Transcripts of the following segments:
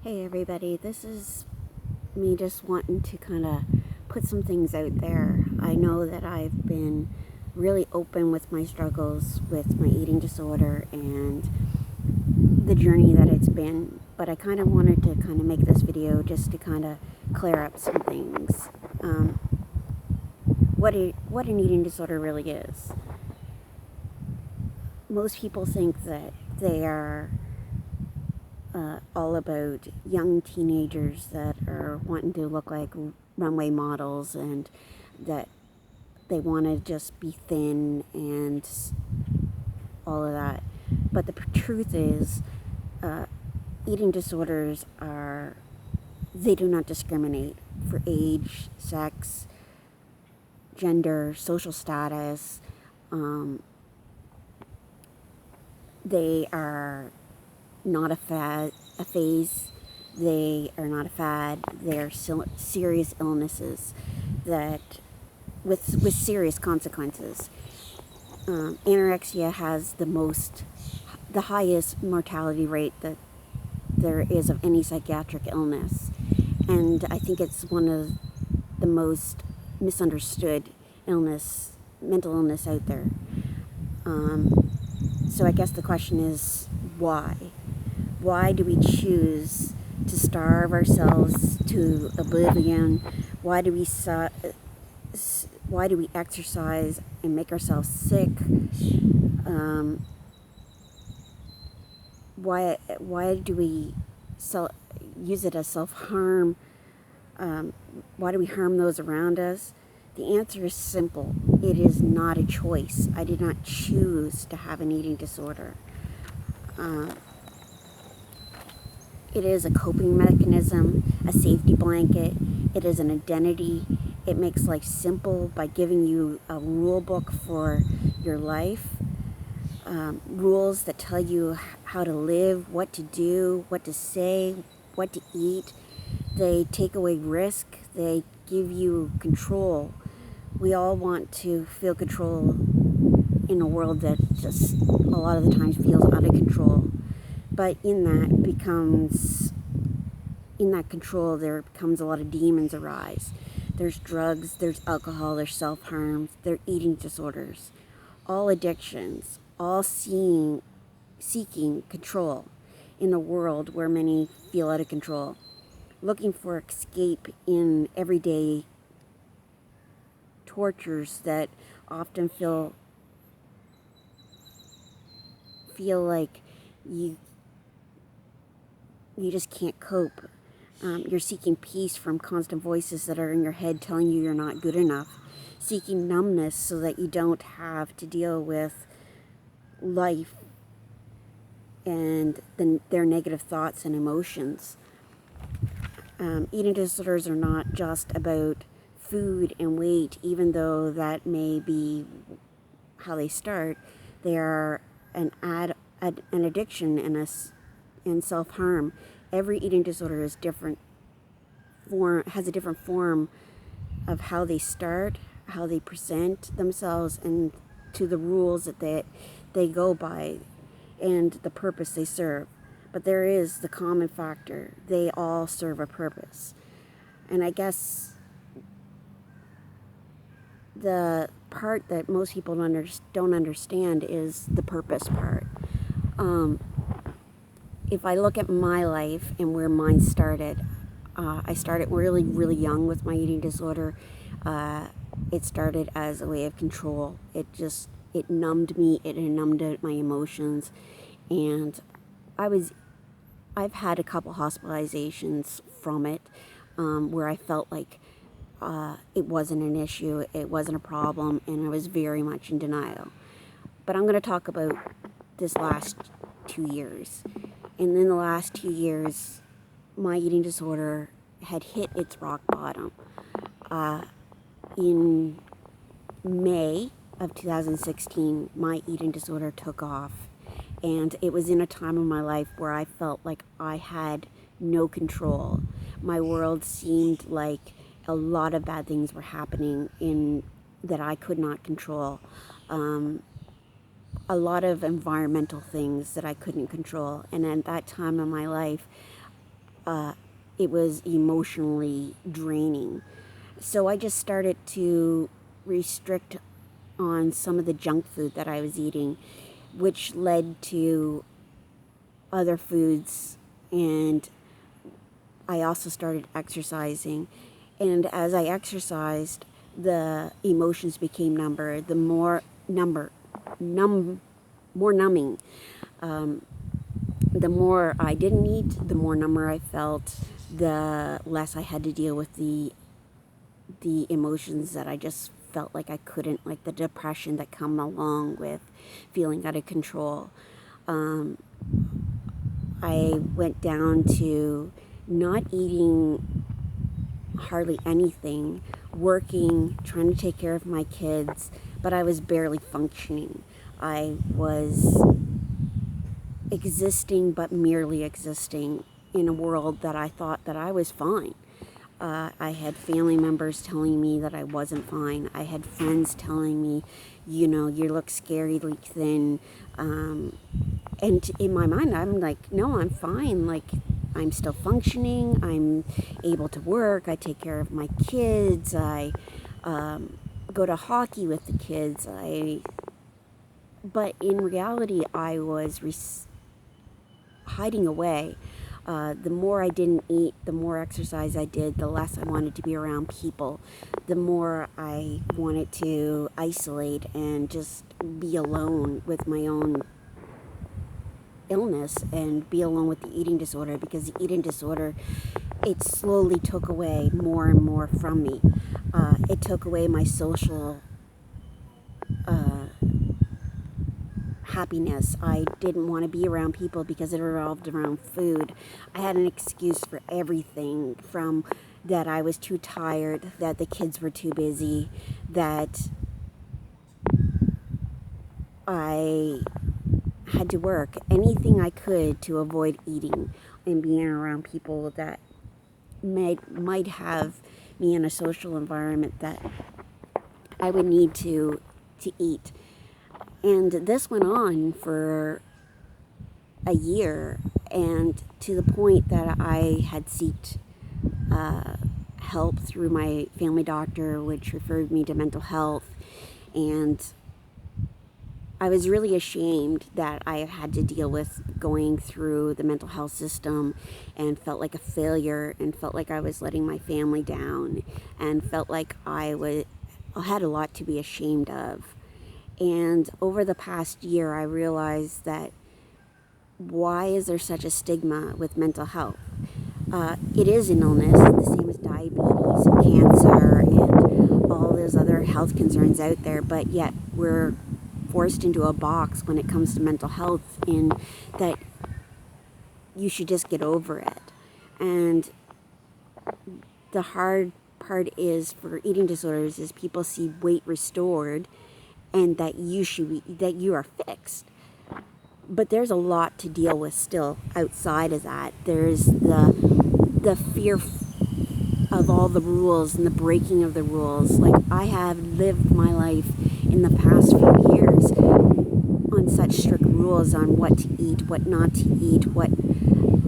Hey everybody, this is me just wanting to kind of put some things out there. I know that I've been really open with my struggles with my eating disorder and the journey that it's been, but I kind of wanted to kind of make this video just to kind of clear up some things. What an eating disorder really is. Most people think that they are all about young teenagers that are wanting to look like runway models and that they want to just be thin and all of that. But the truth is, eating disorders they do not discriminate for age, sex, gender, social status. They are not a phase. They are not a fad. They are serious illnesses that with serious consequences. Anorexia has the highest mortality rate that there is of any psychiatric illness, and I think it's one of the most misunderstood mental illness out there. So I guess the question is, why? Why do we choose to starve ourselves to oblivion? Why do we exercise and make ourselves sick? Why do we use it as self-harm? Why do we harm those around us? The answer is simple. It is not a choice. I did not choose to have an eating disorder. It is a coping mechanism, a safety blanket. It is an identity. It makes life simple by giving you a rule book for your life. Rules that tell you how to live, what to do, what to say, what to eat. They take away risk. They give you control. We all want to feel control in a world that just a lot of the times feels out of control. But in that control, there becomes a lot of demons arise. There's drugs, there's alcohol, there's self-harm, there's eating disorders, all addictions, all seeking control in a world where many feel out of control, looking for escape in everyday tortures that often feel like you just can't cope. You're seeking peace from constant voices that are in your head telling you you're not good enough, seeking numbness so that you don't have to deal with life and their negative thoughts and emotions. Eating disorders are not just about food and weight, even though that may be how they start. They are an addiction and self-harm. Every eating disorder is has a different form of how they start, how they present themselves, and to the rules that they go by and the purpose they serve. But there is the common factor. They all serve a purpose. And I guess the part that most people don't understand is the purpose part. If I look at my life and where mine started, I started really, really young with my eating disorder. It started as a way of control. It numbed me. It numbed out my emotions, and I've had a couple hospitalizations from it, where I felt like it wasn't an issue, it wasn't a problem, and I was very much in denial. But I'm going to talk about this last 2 years. And in the last 2 years, my eating disorder had hit its rock bottom. In May of 2016, my eating disorder took off. And it was in a time of my life where I felt like I had no control. My world seemed like a lot of bad things were happening that I could not control. A lot of environmental things that I couldn't control. And at that time in my life, it was emotionally draining. So I just started to restrict on some of the junk food that I was eating, which led to other foods, and I also started exercising. And as I exercised, the emotions became more numbing. The more I didn't eat, the more number I felt, the less I had to deal with the emotions that I just felt like I couldn't, like the depression that come along with feeling out of control. I went down to not eating hardly anything, working, trying to take care of my kids, but I was barely functioning. I was existing, but merely existing in a world that I thought that I was fine. I had family members telling me that I wasn't fine. I had friends telling me, you look scarily thin. And in my mind, I'm like, no, I'm fine. Like, I'm still functioning. I'm able to work. I take care of my kids. I go to hockey with the kids. But in reality, I was hiding away. The more I didn't eat, the more exercise I did, the less I wanted to be around people, the more I wanted to isolate and just be alone with my own illness and be alone with the eating disorder, because the eating disorder, it slowly took away more and more from me. It took away my social happiness. I didn't want to be around people because it revolved around food. I had an excuse for everything, from that I was too tired, that the kids were too busy, that I had to work, anything I could to avoid eating and being around people that might have me in a social environment that I would need to eat. And this went on for a year, and to the point that I had sought help through my family doctor, which referred me to mental health. And I was really ashamed that I had to deal with going through the mental health system, and felt like a failure, and felt like I was letting my family down, and felt like I had a lot to be ashamed of. And over the past year, I realized that why is there such a stigma with mental health? It is an illness, the same as diabetes and cancer and all those other health concerns out there, but yet we're forced into a box when it comes to mental health, in that you should just get over it. And the hard part is, for eating disorders, is people see weight restored and that you are fixed. But there's a lot to deal with still outside of that. There's the fear of all the rules and the breaking of the rules. Like, I have lived my life in the past few years on such strict rules on what to eat, what not to eat,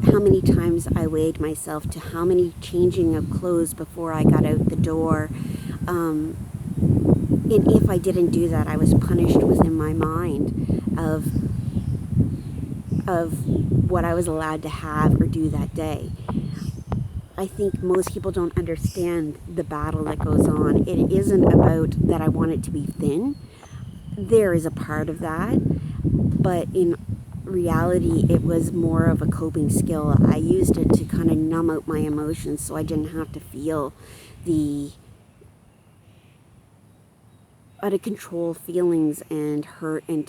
how many times I weighed myself, to how many changing of clothes before I got out the door. And if I didn't do that, I was punished within my mind of what I was allowed to have or do that day. I think most people don't understand the battle that goes on. It isn't about that I want it to be thin. There is a part of that, but in reality, it was more of a coping skill. I used it to kind of numb out my emotions so I didn't have to feel the out of control feelings and hurt and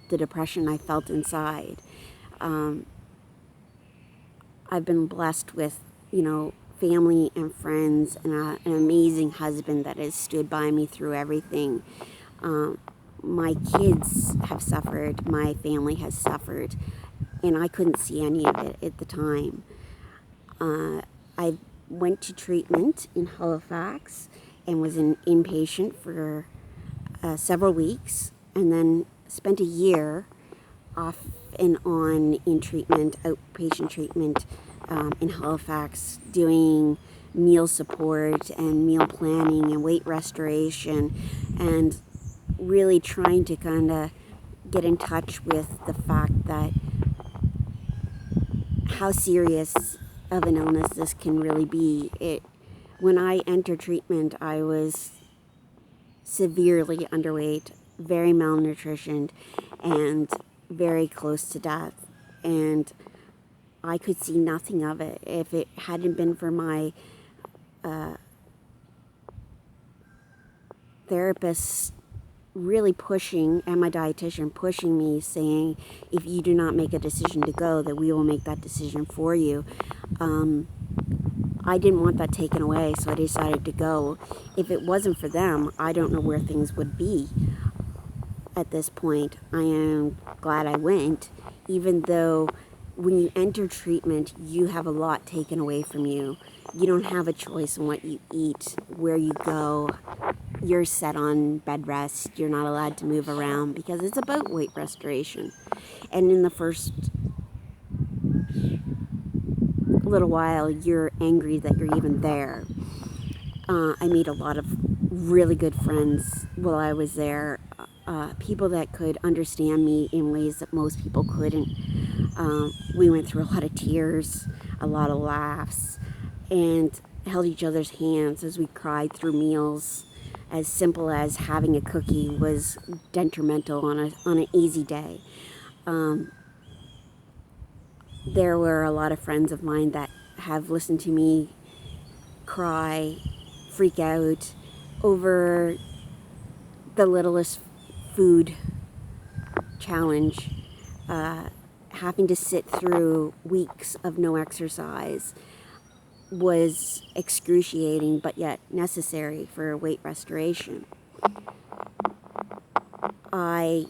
the depression I felt inside. I've been blessed with, family and friends, and an amazing husband that has stood by me through everything. My kids have suffered, my family has suffered, and I couldn't see any of it at the time. I went to treatment in Halifax and was an inpatient for several weeks, and then spent a year off and on in treatment, outpatient treatment, in Halifax doing meal support and meal planning and weight restoration, and really trying to kind of get in touch with the fact that how serious of an illness this can really be. When I entered treatment, I was severely underweight, very malnutritioned, and very close to death. And I could see nothing of it. If it hadn't been for my therapist really pushing, and my dietitian pushing me, saying, if you do not make a decision to go, that we will make that decision for you. I didn't want that taken away, so I decided to go. If it wasn't for them, I don't know where things would be at this point. I am glad I went, even though when you enter treatment, you have a lot taken away from you. You don't have a choice in what you eat, where you go. You're set on bed rest. You're not allowed to move around because it's about weight restoration. And in the first little while, you're angry that you're even there. I made a lot of really good friends while I was there. People that could understand me in ways that most people couldn't. We went through a lot of tears, a lot of laughs, and held each other's hands as we cried through meals. As simple as having a cookie was detrimental on an easy day. There were a lot of friends of mine that have listened to me cry, freak out over the littlest food challenge, having to sit through weeks of no exercise was excruciating, but yet necessary for weight restoration. I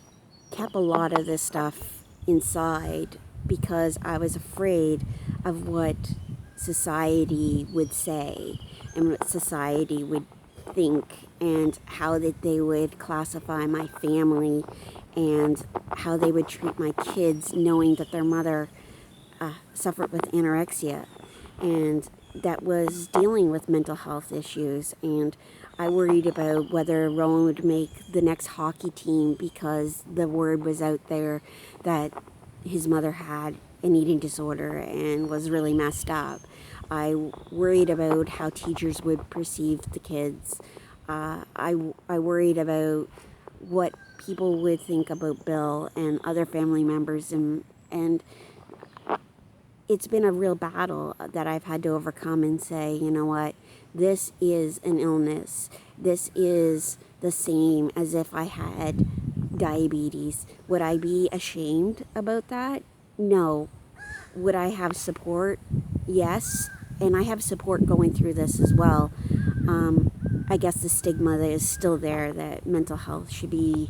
kept a lot of this stuff inside because I was afraid of what society would say and what society would think, and how that they would classify my family and how they would treat my kids, knowing that their mother suffered with anorexia and that was dealing with mental health issues. And I worried about whether Rowan would make the next hockey team because the word was out there that his mother had an eating disorder and was really messed up. I worried about how teachers would perceive the kids. I worried about what people would think about Bill and other family members, and it's been a real battle that I've had to overcome and say, you know what, this is an illness. This is the same as if I had diabetes. Would I be ashamed about that? No. Would I have support? Yes. And I have support going through this as well. I guess the stigma that is still there that mental health should be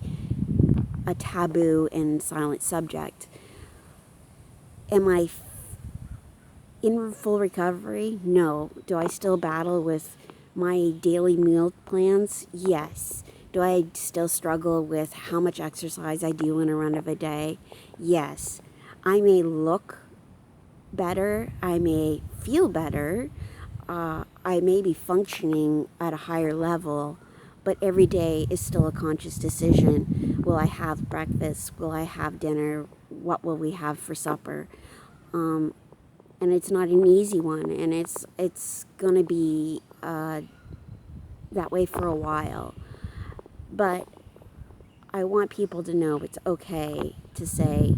a taboo and silent subject. Am I in full recovery? No. Do I still battle with my daily meal plans? Yes. Do I still struggle with how much exercise I do in a run of a day? Yes. I may look better. I may feel better. I may be functioning at a higher level, but every day is still a conscious decision. Will I have breakfast? Will I have dinner? What will we have for supper? And it's not an easy one, and it's gonna be that way for a while. But I want people to know it's okay to say,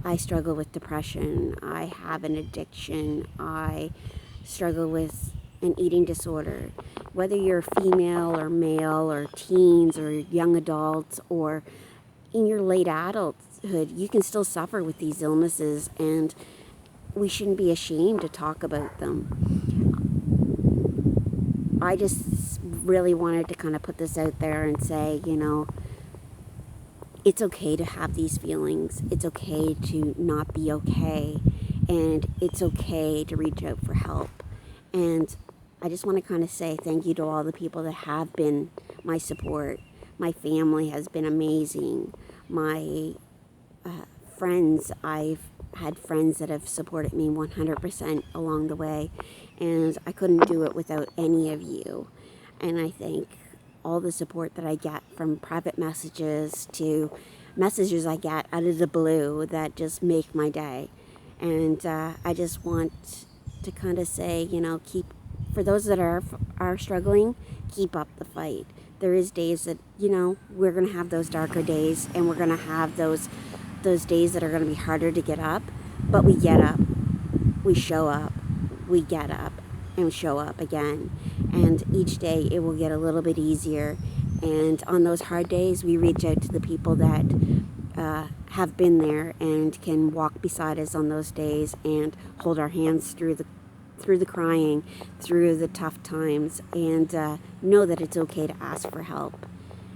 I struggle with depression, I have an addiction, I struggle with an eating disorder. Whether you're female or male or teens or young adults or in your late adulthood, you can still suffer with these illnesses, and we shouldn't be ashamed to talk about them. I just really wanted to kind of put this out there and say, you know, it's okay to have these feelings. It's okay to not be okay. And it's okay to reach out for help. And I just want to kind of say thank you to all the people that have been my support. My family has been amazing. My friends, I've had friends that have supported me 100% along the way, and I couldn't do it without any of you. And I think all the support that I get from private messages to messages I get out of the blue that just make my day. And I just want to kind of say, you know, for those that are struggling, keep up the fight. There is days that, you know, we're going to have those darker days, and we're going to have those days that are going to be harder to get up, but we get up, we show up, we get up, and show up again. And each day it will get a little bit easier. And on those hard days, we reach out to the people that have been there and can walk beside us on those days and hold our hands through the crying, through the tough times, and know that it's okay to ask for help.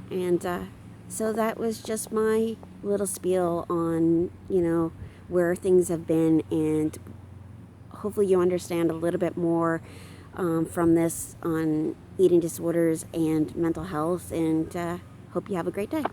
And so that was just my little spiel on, you know, where things have been, and hopefully you understand a little bit more from this on eating disorders and mental health, and hope you have a great day.